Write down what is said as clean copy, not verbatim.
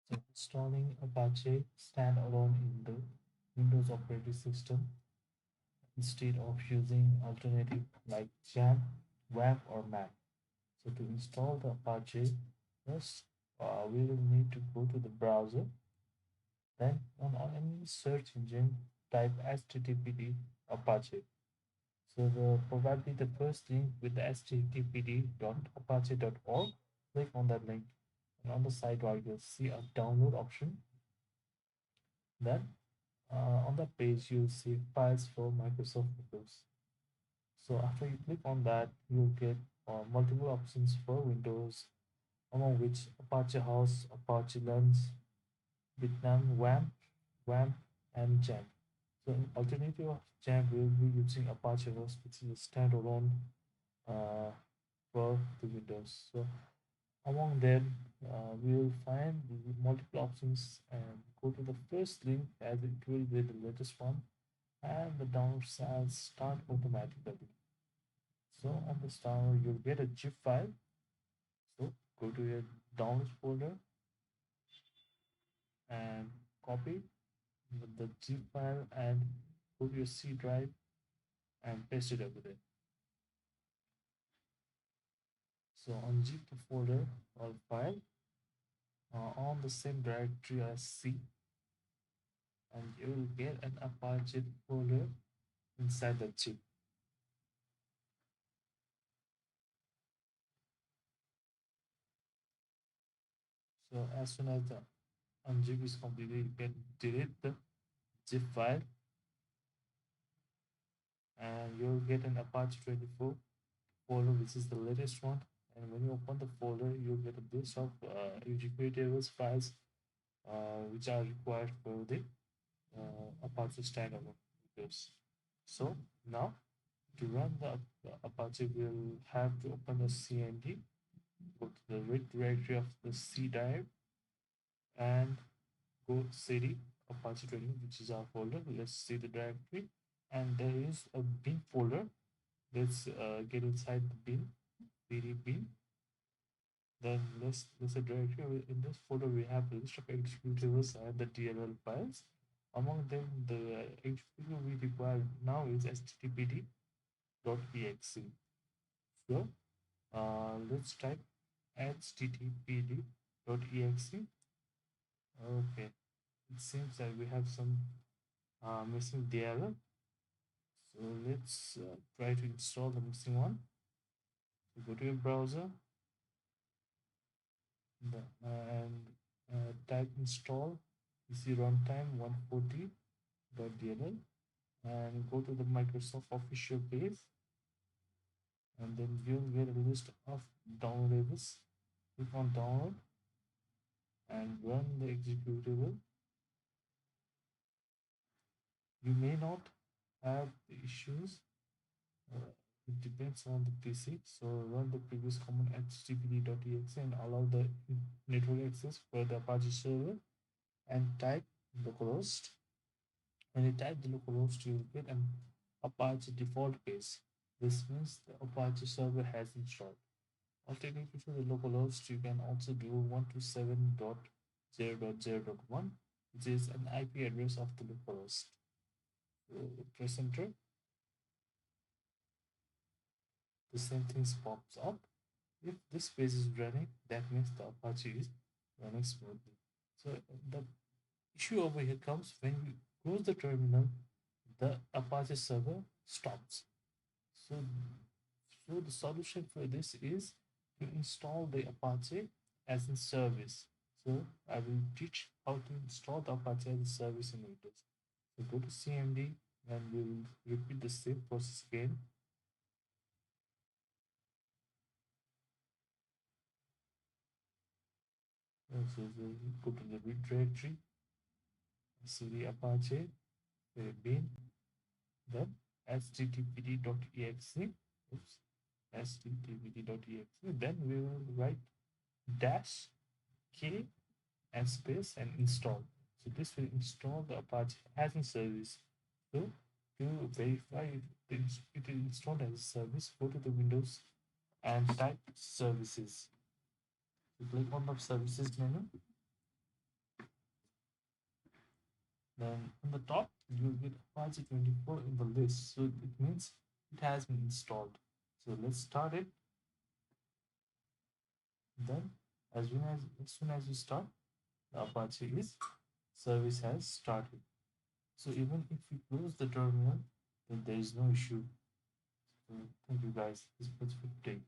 So installing Apache Standalone in the Windows operating system instead of using alternative like Jam, WAMP or Mac. So to install the Apache, first we will need to go to the browser. Then on any search engine, type httpd Apache. So probably the first link with the httpd.apache.org, click on that link. And on the sidebar, you'll see a download option. Then on that page, you'll see files for Microsoft Windows. So after you click on that, you'll get multiple options for Windows, among which Apache House, Apache Lens, Vietnam, WAMP, and Jam. So in alternative of Jam, we'll be using Apache Host, which is a standalone uh, for the Windows. So among them, we will find the multiple options and go to the first link as it will be the latest one, and the download will start automatically. So on the download, you'll get a zip file. So go to your downloads folder and copy the zip file and go to your C drive and paste it over there. So unzip the folder or file on the same directory as C, and you will get an Apache folder inside the zip. So as soon as the unzip is completed, you can delete the zip file and you'll get an Apache 24 folder, which is the latest one. And when you open the folder, you'll get a list of executables files which are required for the Apache standalone videos. So now to run the Apache, we'll have to open the CMD, go to the root directory of the C drive, and go cd Apache 20, which is our folder. Let's see the directory, and there is a bin folder. Let's get inside the bin, bd bin. Then let's a directory. In this folder, we have the list of executables and the DLL files. Among them, the executable we require now is httpd.exe. So let's type httpd.exe. Okay, it seems that we have some missing DLL. So let's try to install the missing one. So go to your browser and type install PC runtime 140.dll and go to the Microsoft official page, and then you'll get a list of downloadables. Click on download and run the executable. You may not have the issues. Uh, it depends on the PC. So run the previous command httpd.exe and allow the network access for the Apache server and type localhost. When you type the localhost, you will get an Apache default page. This means the Apache server has installed. Alternatively, to the localhost, you can also do 127.0.0.1, which is an IP address of the localhost. So press enter. The same thing pops up. If this page is running, that means the Apache is running smoothly. So the issue over here comes when you close the terminal, the Apache server stops. So, so the solution for this is to install the Apache as a service. So I will teach how to install the Apache as a service in Windows. So go to CMD and we will repeat the same process again. So go to the root directory, cd Apache, bin, then httpd.exe, oops, httpd.exe, then we will write dash k and space and install. So this will install the Apache as a service. So to verify it is installed as a service, go to the Windows and type services. So click on the services menu Then on the top, you'll get Apache 24 in the list. So it means it has been installed. So let's start it. Then as soon as you start, the Apache is service has started. So even if we close the terminal, then there is no issue. So thank you guys. This was for today.